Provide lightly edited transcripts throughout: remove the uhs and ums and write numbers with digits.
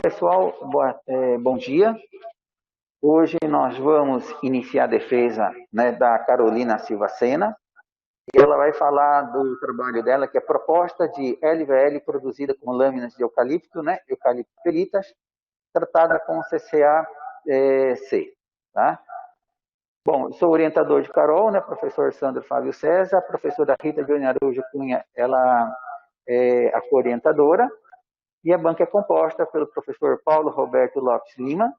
pessoal, bom dia. Hoje nós vamos iniciar a defesa, né, da Carolina Silva Sena, e ela vai falar do trabalho dela, que é proposta de LVL produzida com lâminas de eucalipto, né, eucalipto pelitas, tratada com CCA-C, tá? Bom, eu sou orientador de Carol, né, professor Sandro Fábio César, a professora Rita de Araújo Cunha, ela é a co-orientadora, e a banca é composta pelo professor Paulo Roberto Lopes Lima,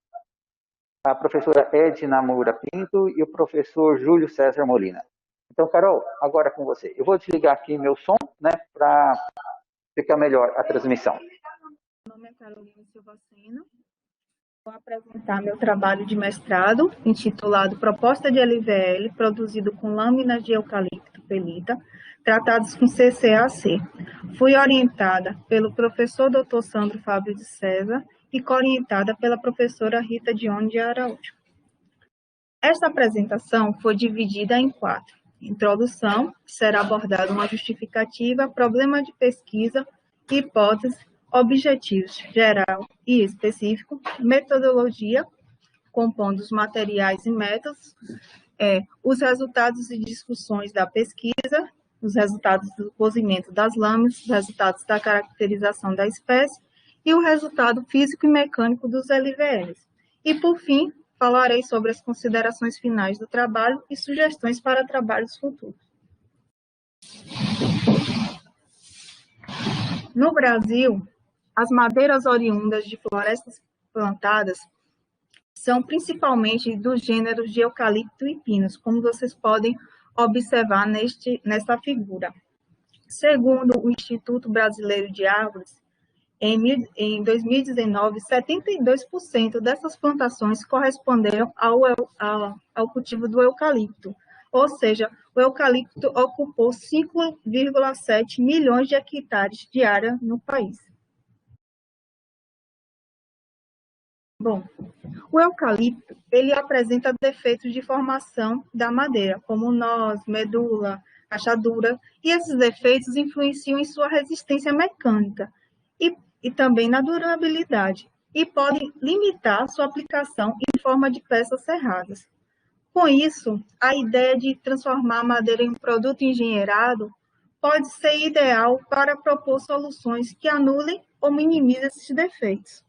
a professora Edna Moura Pinto e o professor Júlio César Molina. Então, Carol, agora é com você. Eu vou desligar aqui meu som, né, para ficar melhor a transmissão. Meu nome é Carolina Silva Sena. Vou apresentar meu trabalho de mestrado, intitulado Proposta de LVL, produzido com lâminas de eucalipto pelita, tratados com CCA-C. Fui orientada pelo professor Dr. Sandro Fábio de César e co-orientada pela professora Rita Dione de Araújo. Esta apresentação foi dividida em 4. Introdução, será abordada uma justificativa, problema de pesquisa, hipótese, objetivos geral e específico, metodologia, compondo os materiais e métodos, os resultados e discussões da pesquisa, os resultados do cozimento das lâminas, os resultados da caracterização da espécie e o resultado físico e mecânico dos LVLs. E, por fim, falarei sobre as considerações finais do trabalho e sugestões para trabalhos futuros. No Brasil, as madeiras oriundas de florestas plantadas são principalmente dos gêneros de eucalipto e pinos, como vocês podem observar nesta figura. Segundo o Instituto Brasileiro de Árvores, em 2019, 72% dessas plantações corresponderam ao cultivo do eucalipto, ou seja, o eucalipto ocupou 5,7 milhões de hectares de área no país. Bom, o eucalipto, ele apresenta defeitos de formação da madeira, como nós, medula, rachadura, e esses defeitos influenciam em sua resistência mecânica e também na durabilidade, e podem limitar sua aplicação em forma de peças serradas. Com isso, a ideia de transformar a madeira em um produto engenheirado pode ser ideal para propor soluções que anulem ou minimizem esses defeitos.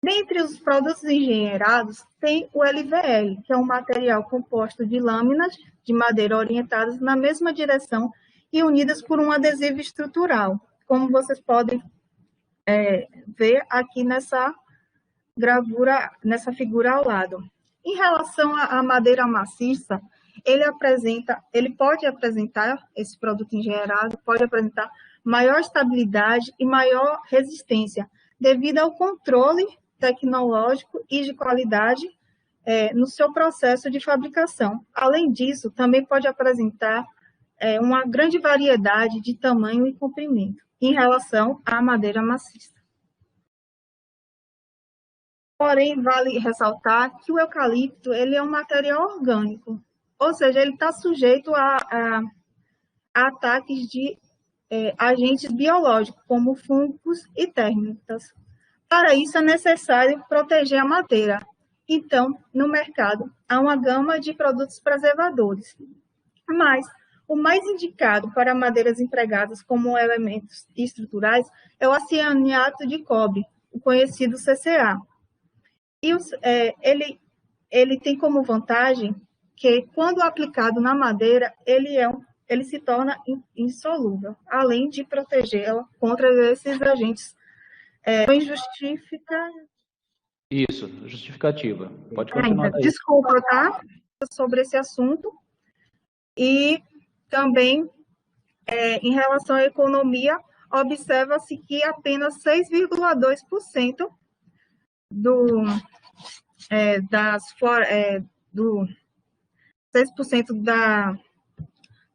Dentre os produtos engenheirados, tem o LVL, que é um material composto de lâminas de madeira orientadas na mesma direção e unidas por um adesivo estrutural, como vocês podem ver aqui nessa gravura, nessa figura ao lado. Em relação à madeira maciça, ele pode apresentar, esse produto engenheirado, pode apresentar maior estabilidade e maior resistência, devido ao controle tecnológico e de qualidade no seu processo de fabricação. Além disso, também pode apresentar uma grande variedade de tamanho e comprimento em relação à madeira maciça. Porém, vale ressaltar que o eucalipto ele é um material orgânico, ou seja, ele está sujeito a ataques de agentes biológicos, como fungos e térmitas. Para isso, é necessário proteger a madeira. Então, no mercado, há uma gama de produtos preservadores. Mas o mais indicado para madeiras empregadas como elementos estruturais é o acianato de cobre, o conhecido CCA. E ele tem como vantagem que, quando aplicado na madeira, ele se torna insolúvel, além de protegê-la contra esses agentes Isso, justificativa. Pode continuar aí. Desculpa, tá? Sobre esse assunto. E também, em relação à economia, observa-se que apenas 6,2% do 6%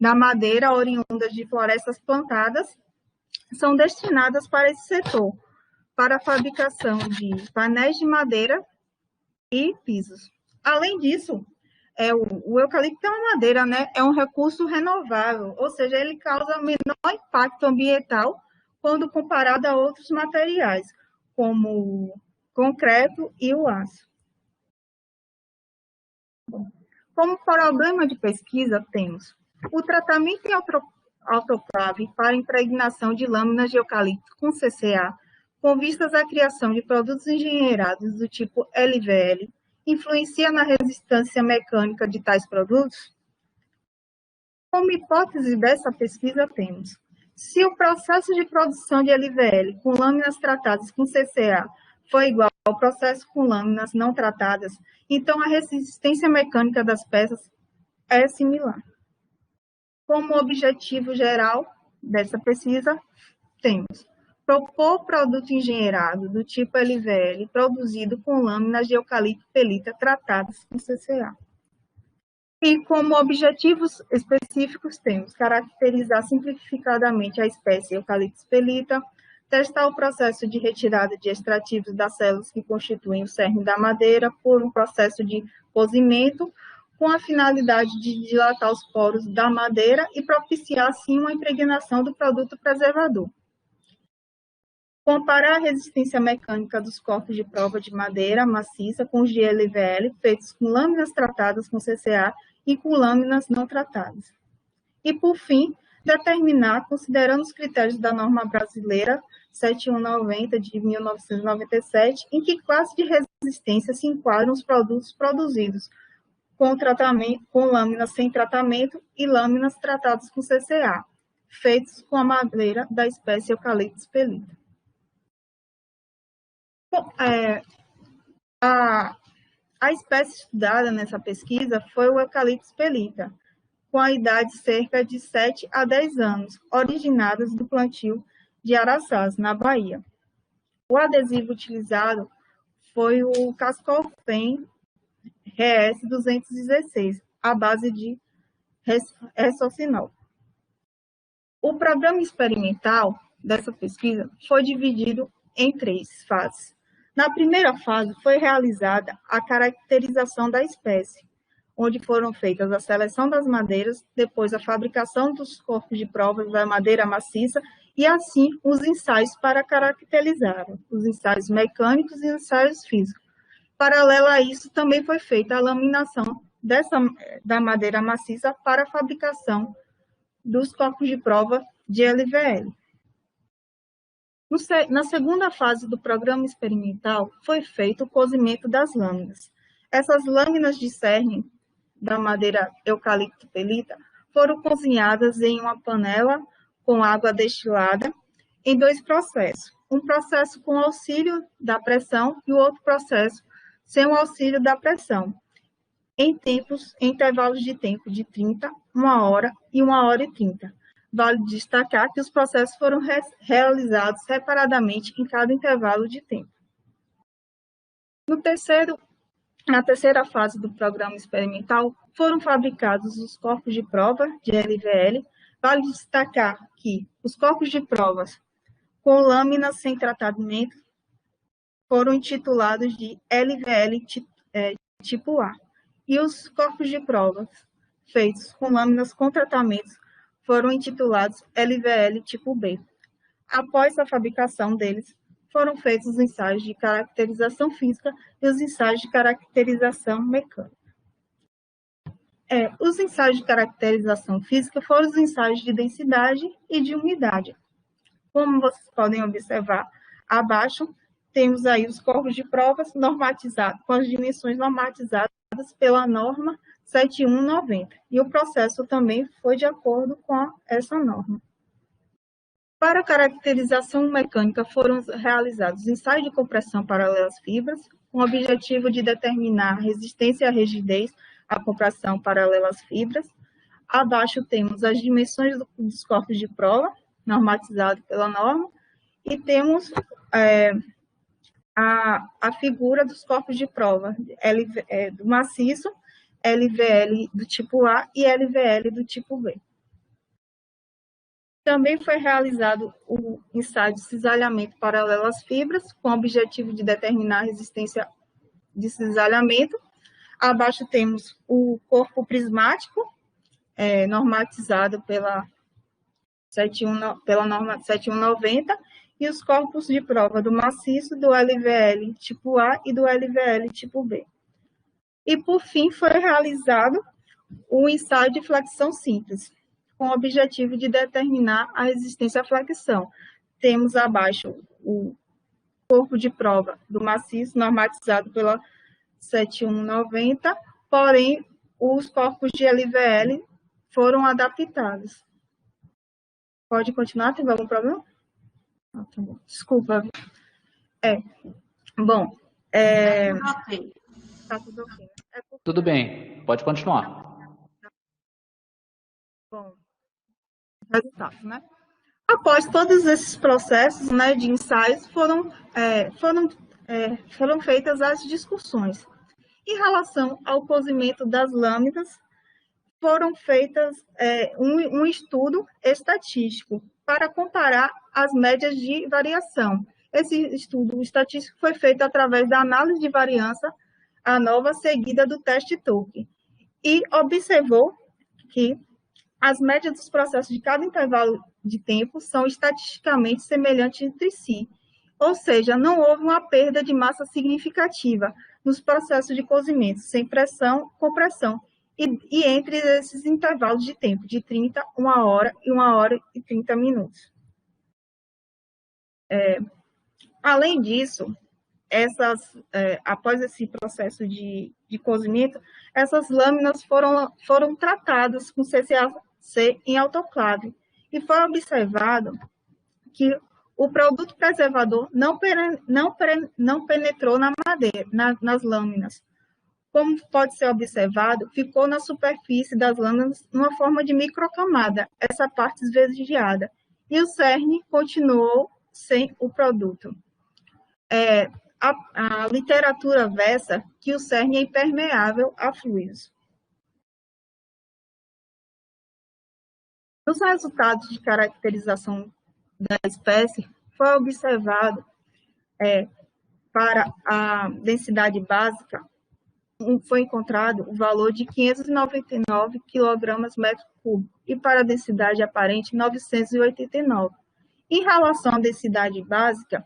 da madeira oriunda de florestas plantadas são destinadas para esse setor, para a fabricação de painéis de madeira e pisos. Além disso, o eucalipto é uma madeira, né? É um recurso renovável, ou seja, ele causa menor impacto ambiental quando comparado a outros materiais, como o concreto e o aço. Como problema de pesquisa, temos o tratamento em autoclave para impregnação de lâminas de eucalipto com CCA, com vistas à criação de produtos engenheirados do tipo LVL, influencia na resistência mecânica de tais produtos? Como hipótese dessa pesquisa, temos: se o processo de produção de LVL com lâminas tratadas com CCA foi igual ao processo com lâminas não tratadas, então a resistência mecânica das peças é similar. Como objetivo geral dessa pesquisa, temos: propor produto engenheirado do tipo LVL produzido com lâminas de eucalipto pelita tratadas com CCA. E como objetivos específicos temos: caracterizar simplificadamente a espécie Eucalyptus pelita, testar o processo de retirada de extrativos das células que constituem o cerne da madeira por um processo de cozimento, com a finalidade de dilatar os poros da madeira e propiciar, assim, uma impregnação do produto preservador. Comparar a resistência mecânica dos corpos de prova de madeira maciça com os de LVL, feitos com lâminas tratadas com CCA e com lâminas não tratadas. E, por fim, determinar, considerando os critérios da norma brasileira 7190 de 1997, em que classe de resistência se enquadram os produtos produzidos com lâminas sem tratamento e lâminas tratadas com CCA, feitos com a madeira da espécie Eucalyptus pelita. A espécie estudada nessa pesquisa foi o Eucalyptus pelita, com a idade de cerca de 7 a 10 anos, originadas do plantio de Araçás, na Bahia. O adesivo utilizado foi o Cascofem RS 216, à base de ressocinol. O programa experimental dessa pesquisa foi dividido em 3 fases. Na primeira fase, foi realizada a caracterização da espécie, onde foram feitas a seleção das madeiras, depois a fabricação dos corpos de provas da madeira maciça e, assim, os ensaios para caracterizar, os ensaios mecânicos e ensaios físicos. Paralelo a isso, também foi feita a laminação da madeira maciça para a fabricação dos corpos de prova de LVL. Na segunda fase do programa experimental, foi feito o cozimento das lâminas. Essas lâminas de cerne da madeira Eucalyptus pelita foram cozinhadas em uma panela com água destilada em 2 processos. Um processo com auxílio da pressão e o outro processo sem o auxílio da pressão, em intervalos de tempo de 30, 1 hora e 1 hora e 30. Vale destacar que os processos foram realizados separadamente em cada intervalo de tempo. Na terceira fase do programa experimental, foram fabricados os corpos de prova de LVL. Vale destacar que os corpos de provas com lâminas sem tratamento foram intitulados de LVL tipo A, e os corpos de provas feitos com lâminas com tratamento foram intitulados LVL tipo B. Após a fabricação deles, foram feitos os ensaios de caracterização física e os ensaios de caracterização mecânica. Os ensaios de caracterização física foram os ensaios de densidade e de umidade. Como vocês podem observar abaixo, temos aí os corpos de provas normatizados, com as dimensões normatizadas pela norma 7190, e o processo também foi de acordo com essa norma. Para a caracterização mecânica foram realizados ensaios de compressão paralela às fibras, com o objetivo de determinar a resistência e a rigidez à compressão paralela às fibras. Abaixo temos as dimensões dos corpos de prova, normatizado pela norma, e temos a figura dos corpos de prova do maciço, LVL do tipo A e LVL do tipo B. Também foi realizado o ensaio de cisalhamento paralelo às fibras, com o objetivo de determinar a resistência de cisalhamento. Abaixo temos o corpo prismático, normatizado pela pela norma 7190 e os corpos de prova do maciço, do LVL tipo A e do LVL tipo B. E, por fim, foi realizado o ensaio de flexão simples, com o objetivo de determinar a resistência à flexão. Temos abaixo o corpo de prova do maciço, normatizado pela 7190, porém, os corpos de LVL foram adaptados. Pode continuar? Tem algum problema? Ah, tá bom. Desculpa. Bom, tá tudo ok. Tudo bem, pode continuar. Bom, resultado, né? Após todos esses processos, né, de ensaios, foram feitas as discussões. Em relação ao cozimento das lâminas, foram feitas um estudo estatístico para comparar as médias de variação. Esse estudo estatístico foi feito através da análise de variância ANOVA seguida do teste Tolkien e observou que as médias dos processos de cada intervalo de tempo são estatisticamente semelhantes entre si, ou seja, não houve uma perda de massa significativa nos processos de cozimento, sem pressão, compressão, e entre esses intervalos de tempo, de 30, 1 hora e 1 hora e 30 minutos. Além disso, após esse processo de cozimento, essas lâminas foram tratadas com CCAC em autoclave, e foi observado que o produto preservador não penetrou na madeira, nas lâminas. Como pode ser observado, ficou na superfície das lâminas numa forma de microcamada, essa parte esverdeada, e o cerne continuou sem o produto. A literatura versa que o cerne é impermeável a fluidos. Nos resultados de caracterização da espécie, foi observado para a densidade básica, foi encontrado o valor de 599 kg/m3, e para a densidade aparente, 989. Em relação à densidade básica,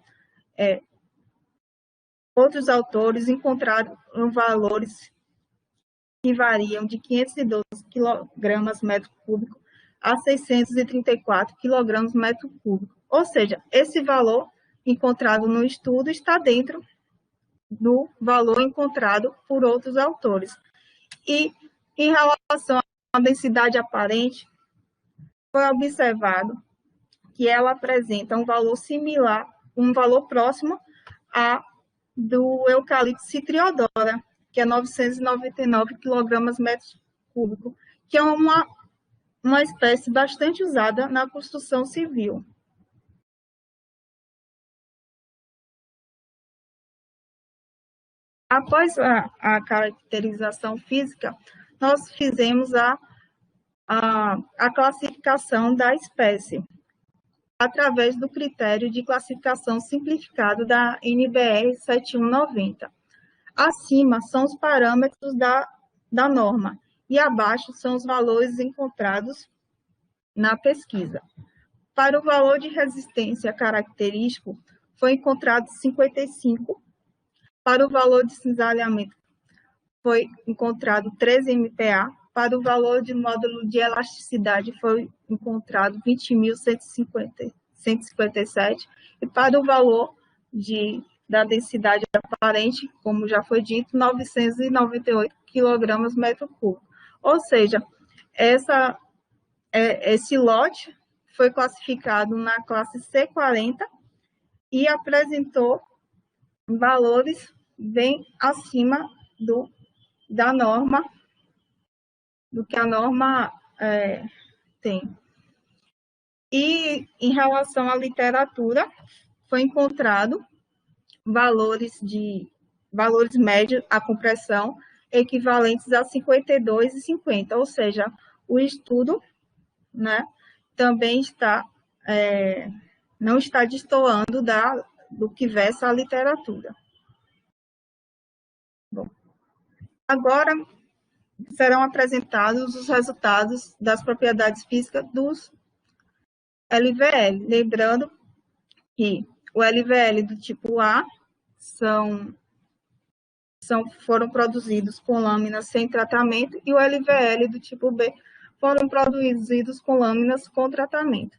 outros autores encontraram valores que variam de 512 kg/m3 a 634 kg/m3. Ou seja, esse valor encontrado no estudo está dentro do valor encontrado por outros autores. E, em relação à densidade aparente, foi observado que ela apresenta um valor similar, um valor próximo do eucalipto citriodora, que é 999 kg/m3, que é uma espécie bastante usada na construção civil. Após a caracterização física, nós fizemos a classificação da espécie, através do critério de classificação simplificado da NBR 7190. Acima são os parâmetros da norma, e abaixo são os valores encontrados na pesquisa. Para o valor de resistência característico, foi encontrado 55. Para o valor de cisalhamento, foi encontrado 13 MPa. Para o valor de módulo de elasticidade, foi encontrado 20.157. E para o valor da densidade aparente, como já foi dito, 998 kg/m3. Ou seja, esse lote foi classificado na classe C40 e apresentou valores bem acima da norma, do que a norma tem. E, em relação à literatura, foi encontrado valores médios à compressão equivalentes a 52 e 50, ou seja, o estudo, né, também não está destoando do que versa a literatura. Bom, agora serão apresentados os resultados das propriedades físicas LVL. Lembrando que o LVL do tipo A foram produzidos com lâminas sem tratamento e o LVL do tipo B foram produzidos com lâminas com tratamento.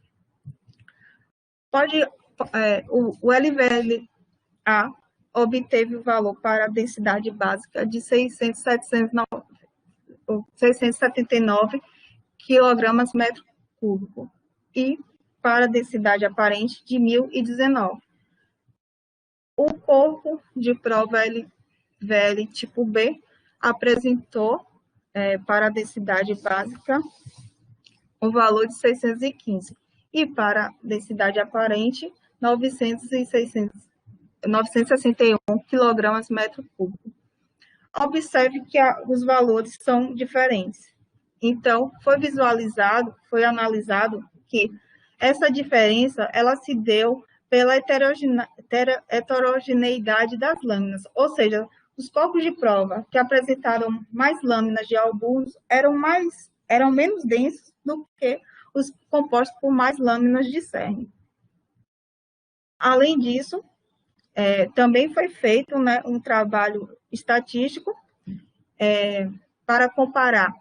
O LVL-A obteve o valor para a densidade básica de 679 quilogramas metro cúbico e para a densidade aparente de 1.019. O corpo de prova LVL tipo B apresentou para a densidade básica o valor de 615 e para a densidade aparente 961 quilogramas metro cúbico. Observe que os valores são diferentes. Então, foi analisado que essa diferença ela se deu pela heterogeneidade das lâminas, ou seja, os corpos de prova que apresentaram mais lâminas de albumos eram menos densos do que os compostos por mais lâminas de cerne. Além disso, também foi feito um trabalho estatístico para comparar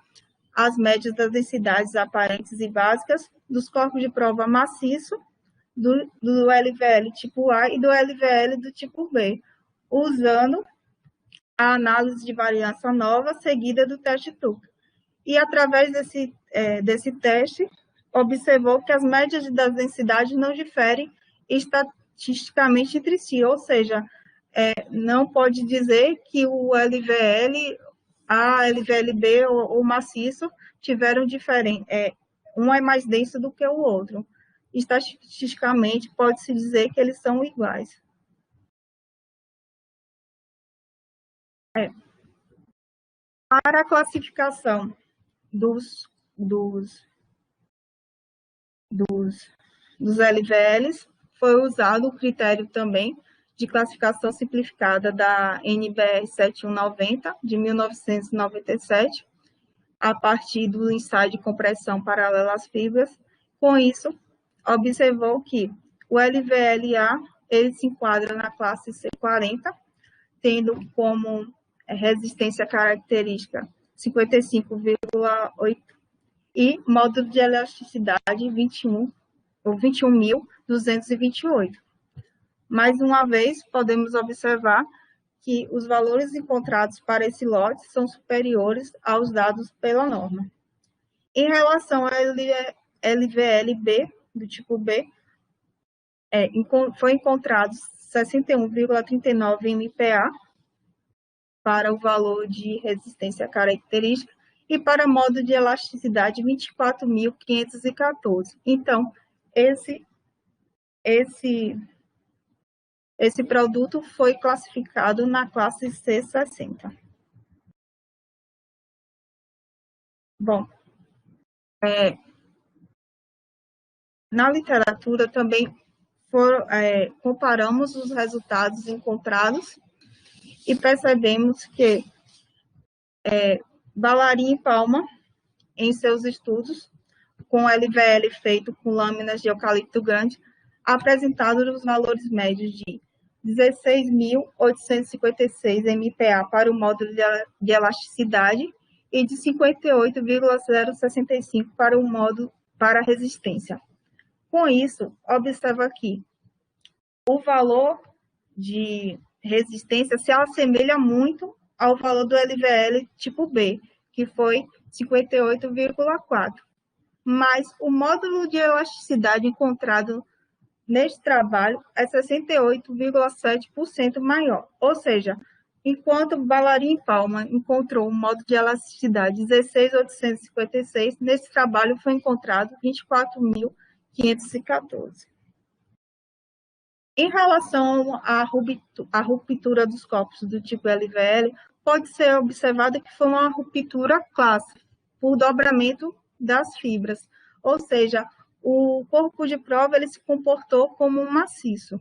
as médias das densidades aparentes e básicas dos corpos de prova maciço, do LVL tipo A e do LVL do tipo B, usando a análise de variância nova seguida do teste Tucker. E, através desse teste, observou que as médias das densidades não diferem estatisticamente entre si, ou seja, não pode dizer que o LVL A, LVLB ou maciço tiveram diferente. Um é mais denso do que o outro. Estatisticamente, pode-se dizer que eles são iguais. Para a classificação dos LVLs, foi usado o critério também de classificação simplificada da NBR 7190, de 1997, a partir do ensaio de compressão paralela às fibras. Com isso, observou que o LVLA ele se enquadra na classe C40, tendo como resistência característica 55,8 e módulo de elasticidade 21.228. Mais uma vez, podemos observar que os valores encontrados para esse lote são superiores aos dados pela norma. Em relação ao LVLB, do tipo B, foi encontrado 61,39 MPa para o valor de resistência característica e para modo de elasticidade 24.514. Então, esse produto foi classificado na classe C60. Bom, na literatura também comparamos os resultados encontrados e percebemos que Ballarin e Palma, em seus estudos, com LVL feito com lâminas de eucalipto grande, apresentaram os valores médios de 16.856 MPa para o módulo de elasticidade e de 58,065 para o módulo para a resistência. Com isso, observa aqui, o valor de resistência se assemelha muito ao valor do LVL tipo B, que foi 58,4. Mas o módulo de elasticidade encontrado neste trabalho é 68,7% maior. Ou seja, enquanto Ballarin e Palma encontrou um módulo de elasticidade 16.856, nesse trabalho foi encontrado 24.514. Em relação à ruptura dos corpos do tipo LVL, pode ser observado que foi uma ruptura clássica, por dobramento das fibras, ou seja, o corpo de prova ele se comportou como um maciço.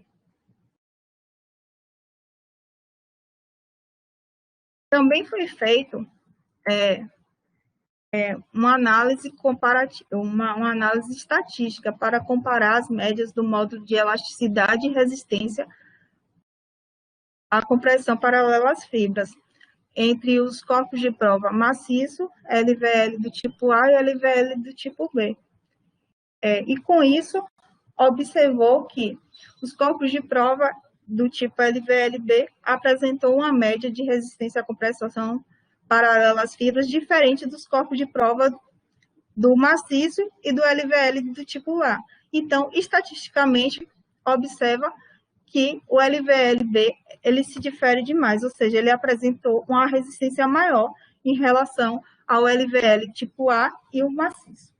Também foi feito uma análise comparativa, uma análise estatística para comparar as médias do módulo de elasticidade e resistência à compressão paralela às fibras entre os corpos de prova maciço, LVL do tipo A e LVL do tipo B. E com isso, observou que os corpos de prova do tipo LVLB apresentou uma média de resistência à compressão paralela às fibras diferente dos corpos de prova do maciço e do LVL do tipo A. Então, estatisticamente, observa que o LVLB ele se difere demais, ou seja, ele apresentou uma resistência maior em relação ao LVL tipo A e o maciço.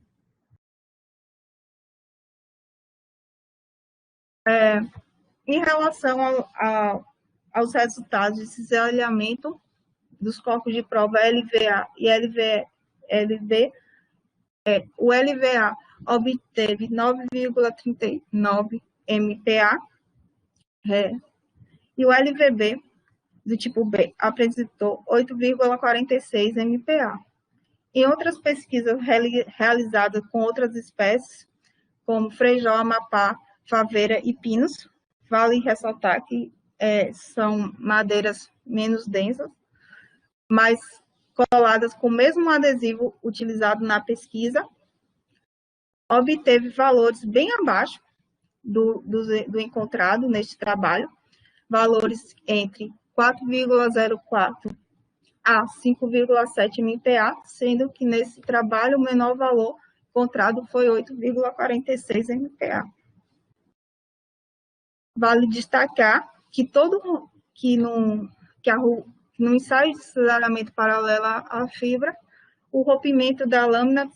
Em relação aos resultados de cisalhamento dos corpos de prova LVA e LVB, o LVA obteve 9,39 MPa, e o LVB do tipo B apresentou 8,46 MPa. Em outras pesquisas realizadas com outras espécies, como Feijó, Amapá, Faveira e Pinos, vale ressaltar que são madeiras menos densas, mas coladas com o mesmo adesivo utilizado na pesquisa, obteve valores bem abaixo do encontrado neste trabalho, valores entre 4,04 a 5,7 MPa, sendo que nesse trabalho o menor valor encontrado foi 8,46 MPa. Vale destacar que no ensaio de cisalhamento paralelo à fibra, o rompimento da lâmina,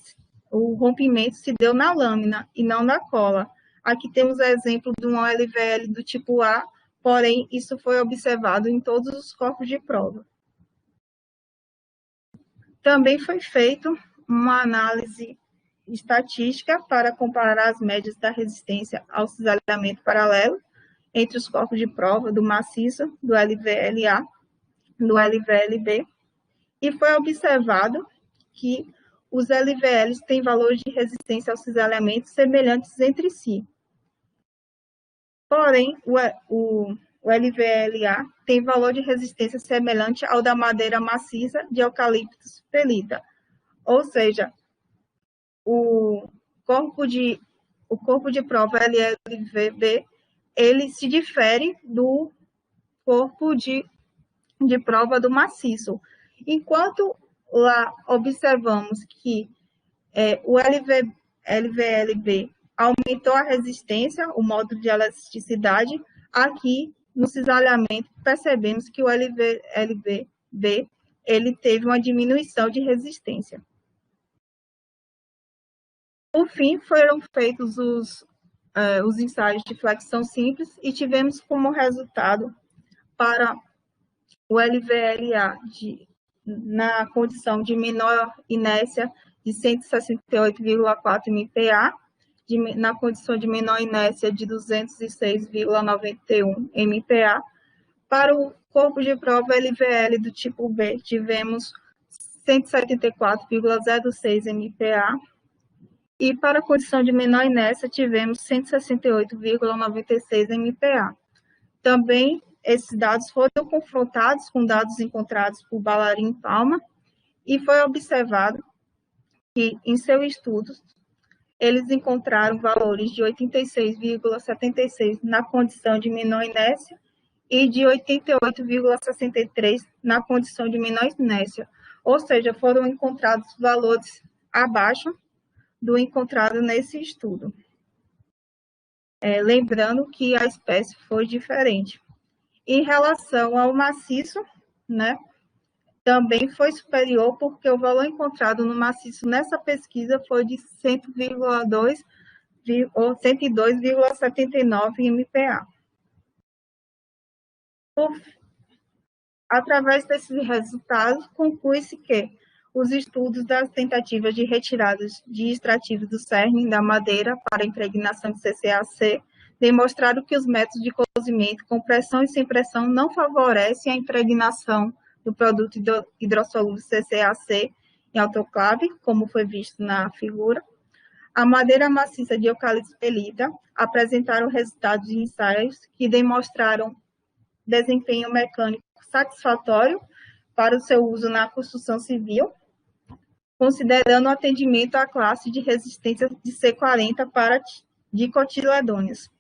o rompimento se deu na lâmina e não na cola. Aqui temos o exemplo de um LVL do tipo A, porém, isso foi observado em todos os corpos de prova. Também foi feita uma análise estatística para comparar as médias da resistência ao cisalhamento paralelo entre os corpos de prova do maciço, do LVLA, do LVLB, e foi observado que os LVLs têm valores de resistência ao cisalhamento semelhantes entre si. Porém, o LVLA tem valor de resistência semelhante ao da madeira maciça de eucaliptus pelita. Ou seja, o corpo de prova LVB, ele se difere do corpo de prova do maciço. Enquanto lá observamos que o LVLB aumentou a resistência, o módulo de elasticidade, aqui no cisalhamento percebemos que o LVLB ele teve uma diminuição de resistência. Por fim, foram feitos os ensaios de flexão simples e tivemos como resultado para o LVLA na condição de menor inércia de 168,4 MPa, na condição de menor inércia de 206,91 MPa. Para o corpo de prova LVL do tipo B, tivemos 174,06 MPa. E para a condição de menor inércia, tivemos 168,96 MPa. Também, esses dados foram confrontados com dados encontrados por Ballarin e Palma, e foi observado que, em seus estudos, eles encontraram valores de 86,76 na condição de menor inércia e de 88,63 na condição de menor inércia. Ou seja, foram encontrados valores abaixo do encontrado nesse estudo. Lembrando que a espécie foi diferente. Em relação ao maciço, né, também foi superior, porque o valor encontrado no maciço nessa pesquisa foi de 102,79 MPa. Através desses resultados, conclui-se que os estudos das tentativas de retiradas de extrativos do cerne da madeira para impregnação de CCAC demonstraram que os métodos de cozimento com pressão e sem pressão não favorecem a impregnação do produto hidrossolúvel CCAC em autoclave, como foi visto na figura. A madeira maciça de eucalipto pelita apresentaram resultados de ensaios que demonstraram desempenho mecânico satisfatório para o seu uso na construção civil, considerando o atendimento à classe de resistência de C40 para dicotiledôneos.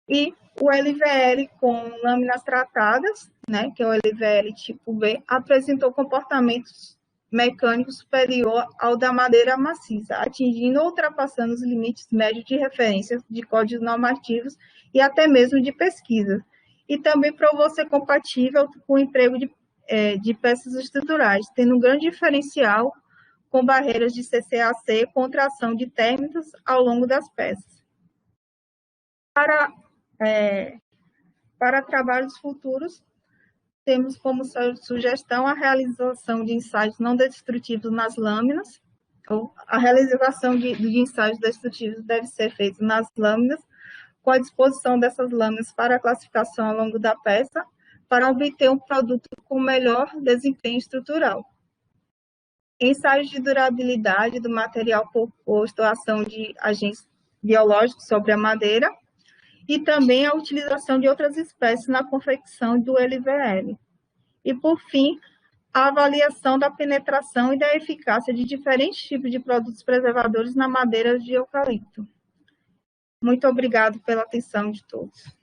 E o LVL com lâminas tratadas, né, que é o LVL tipo B, apresentou comportamentos mecânicos superior ao da madeira maciça, atingindo ou ultrapassando os limites médios de referência de códigos normativos e até mesmo de pesquisa. E também provou ser compatível com o emprego de peças estruturais, tendo um grande diferencial com barreiras de CCAC contra a ação de térmitos ao longo das peças. Para trabalhos futuros, temos como sugestão a realização de ensaios não destrutivos nas lâminas, ou a realização de ensaios destrutivos deve ser feita nas lâminas, com a disposição dessas lâminas para a classificação ao longo da peça, para obter um produto com melhor desempenho estrutural. Ensaios de durabilidade do material proposto à ação de agentes biológicos sobre a madeira, e também a utilização de outras espécies na confecção do LVL. E, por fim, a avaliação da penetração e da eficácia de diferentes tipos de produtos preservadores na madeira de eucalipto. Muito obrigado pela atenção de todos.